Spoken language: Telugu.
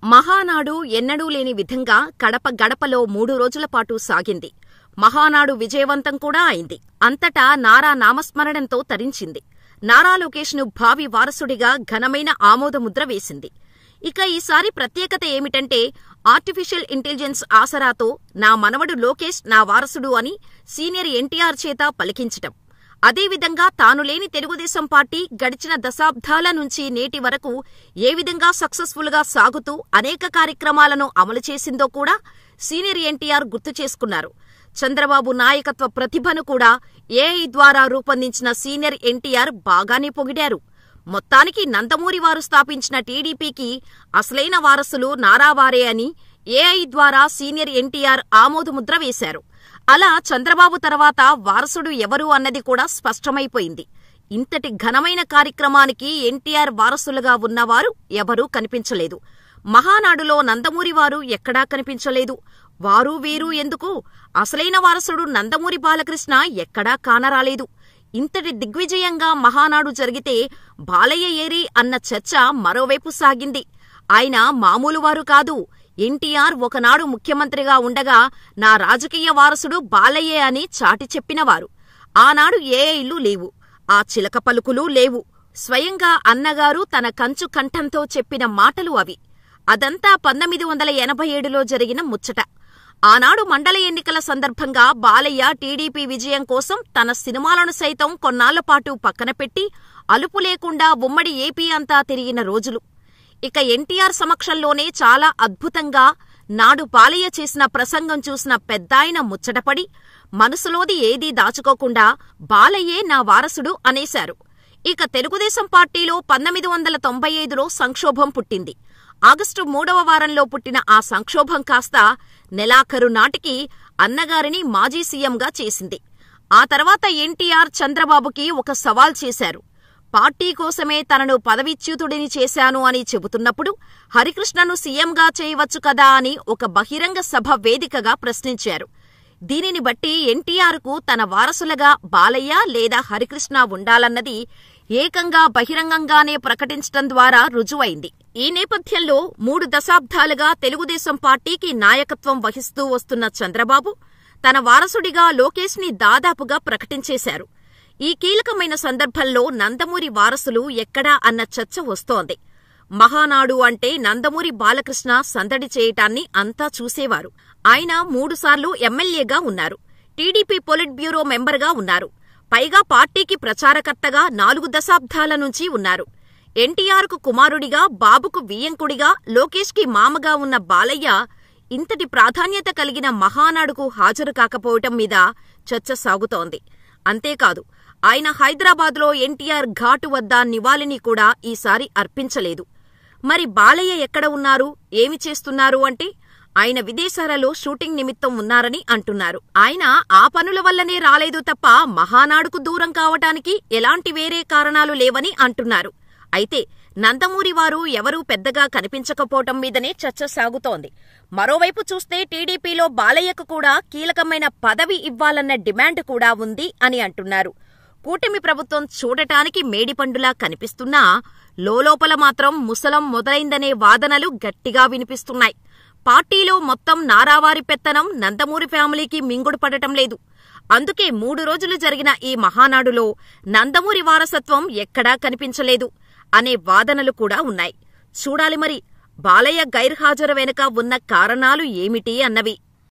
మహానాడు ఎన్నడూ లేని విధంగా కడప గడపలో 3 రోజుల పాటు సాగింది. మహానాడు విజయవంతం కూడా అయింది. అంతటా నారా నామస్మరణంతో తరించింది. నారా లోకేష్ను భావి వారసుడిగా ఘనమైన ఆమోదముద్ర వేసింది. ఇక ఈసారి ప్రత్యేకత ఏమిటంటే ఆర్టిఫిషియల్ ఇంటెలిజెన్స్ ఆసరాతో నా మనవడు లోకేష్ నా వారసుడు అని సీనియర్ ఎన్టీఆర్ చేత పలికించటం. అదేవిధంగా తాను లేని తెలుగుదేశం పార్టీ గడిచిన దశాబ్దాల నుంచి నేటి వరకు ఏ విధంగా సక్సెస్ఫుల్ గా సాగుతూ అనేక కార్యక్రమాలను అమలు చేసిందో కూడా సీనియర్ ఎన్టీఆర్ గుర్తు చేసుకున్నారు. చంద్రబాబు నాయకత్వ ప్రతిభను కూడా ఏఐ ద్వారా రూపొందించిన సీనియర్ ఎన్టీఆర్ బాగానే పొగిడారు. మొత్తానికి నందమూరి వారు స్థాపించిన టీడీపీకి అసలైన వారసులు నారావారే అని ఏఐ ద్వారా సీనియర్ ఎన్టీఆర్ ఆమోదముద్ర వేశారు. అలా చంద్రబాబు తర్వాత వారసుడు ఎవరు అన్నది కూడా స్పష్టమైపోయింది. ఇంతటి ఘనమైన కార్యక్రమానికి ఎన్టీఆర్ వారసులుగా ఉన్నవారు ఎవరూ కనిపించలేదు. మహానాడులో నందమూరి వారు ఎక్కడా కనిపించలేదు. వారు వీరు ఎందుకు, అసలైన వారసుడు నందమూరి బాలకృష్ణ ఎక్కడా కానరాలేదు. ఇంతటి దిగ్విజయంగా మహానాడు జరిగితే బాలయ్య ఏరి అన్న చర్చ మరోవైపు సాగింది. ఆయన మామూలువారు కాదు. ఎన్టీఆర్ ఒకనాడు ముఖ్యమంత్రిగా ఉండగా నా రాజకీయ వారసుడు బాలయ్యే అని చాటి చెప్పినవారు. ఆనాడు ఏఐలు లేవు, ఆ చిలక పలుకులు లేవు. స్వయంగా అన్నగారు తన కంచు కంఠంతో చెప్పిన మాటలు అవి. అదంతా 1987లో జరిగిన ముచ్చట. ఆనాడు మండల ఎన్నికల సందర్భంగా బాలయ్య టీడీపీ విజయం కోసం తన సినిమాలను సైతం కొన్నాళ్లపాటు పక్కనపెట్టి అలుపు లేకుండా ఉమ్మడి ఏపీ అంతా తిరిగిన రోజులు. ఇక ఎన్టీఆర్ సమక్షంలోనే చాలా అద్భుతంగా నాడు బాలయ్య చేసిన ప్రసంగం చూసిన పెద్దాయన ముచ్చటపడి మనసులోది ఏదీ దాచుకోకుండా బాలయ్యే నా వారసుడు అనేశారు. ఇక తెలుగుదేశం పార్టీలో 1995లో సంక్షోభం పుట్టింది. ఆగస్టు 3వ వారంలో పుట్టిన ఆ సంక్షోభం కాస్త నెలాఖరు నాటికి అన్నగారిని మాజీ సీఎంగా చేసింది. ఆ తర్వాత ఎన్టీఆర్ చంద్రబాబుకి ఒక సవాల్ చేశారు. పార్టీ కోసమే తనను పదవిచ్యుతుడిని చేశాను అని చెబుతున్నప్పుడు హరికృష్ణను సీఎంగా చేయవచ్చు కదా అని ఒక బహిరంగ సభ వేదికగా ప్రశ్నించారు. దీనిని బట్టి ఎన్టీఆర్కు తన వారసులుగా బాలయ్య లేదా హరికృష్ణ ఉండాలన్నది ఏకంగా బహిరంగంగానే ప్రకటించడం ద్వారా రుజువైంది. ఈ నేపథ్యంలో 3 దశాబ్దాలుగా తెలుగుదేశం పార్టీకి నాయకత్వం వహిస్తూ వస్తున్న చంద్రబాబు తన వారసుడిగా లోకేష్ని దాదాపుగా ప్రకటించేశారు. ఈ కీలకమైన సందర్భంలో నందమూరి వారసులు ఎక్కడా అన్న చర్చ వస్తోంది. మహానాడు అంటే నందమూరి బాలకృష్ణ సందడి చేయటాన్ని అంతా చూసేవారు. ఆయన 3 సార్లు ఎమ్మెల్యేగా ఉన్నారు. టీడీపీ పొలిట్ బ్యూరో మెంబర్గా ఉన్నారు. పైగా పార్టీకి ప్రచారకర్తగా 4 దశాబ్దాల నుంచి ఉన్నారు. ఎన్టీఆర్కు కుమారుడిగా, బాబుకు వియ్యంకుడిగా, లోకేష్కి మామగా ఉన్న బాలయ్య ఇంతటి ప్రాధాన్యత కలిగిన మహానాడుకు హాజరు కాకపోవటం మీద చర్చ సాగుతోంది. అంతేకాదు, ఆయన హైదరాబాద్లో ఎన్టీఆర్ ఘాటు వద్ద నివాళిని కూడా ఈసారి అర్పించలేదు. మరి బాలయ్య ఎక్కడ ఉన్నారు, ఏమి చేస్తున్నారు అంటే ఆయన విదేశాలలో షూటింగ్ నిమిత్తం ఉన్నారని అంటున్నారు. ఆయన ఆ పనుల వల్లనే రాలేదు తప్ప మహానాడుకు దూరం కావటానికి ఎలాంటి వేరే కారణాలు లేవని అంటున్నారు. అయితే నందమూరి వారు ఎవరూ పెద్దగా కనిపించకపోవటం మీదనే చర్చ సాగుతోంది. మరోవైపు చూస్తే టీడీపీలో బాలయ్యకు కూడా కీలకమైన పదవి ఇవ్వాలన్న డిమాండ్ కూడా ఉంది అని అంటున్నారు. కూటమి ప్రభుత్వం చూడటానికి మేడిపండులా కనిపిస్తున్నా లోలోపల మాత్రం ముసలం మొదలైందనే వాదనలు గట్టిగా వినిపిస్తున్నాయి. పార్టీలో మొత్తం నారావారి పెత్తనం నందమూరి ఫ్యామిలీకి మింగుడు పడటం లేదు. అందుకే 3 రోజులు జరిగిన ఈ మహానాడులో నందమూరి వారసత్వం ఎక్కడా కనిపించలేదు అనే వాదనలు కూడా ఉన్నాయి. చూడాలి మరి బాలయ్య గైర్హాజరు వెనుక ఉన్న కారణాలు ఏమిటి అన్నవి.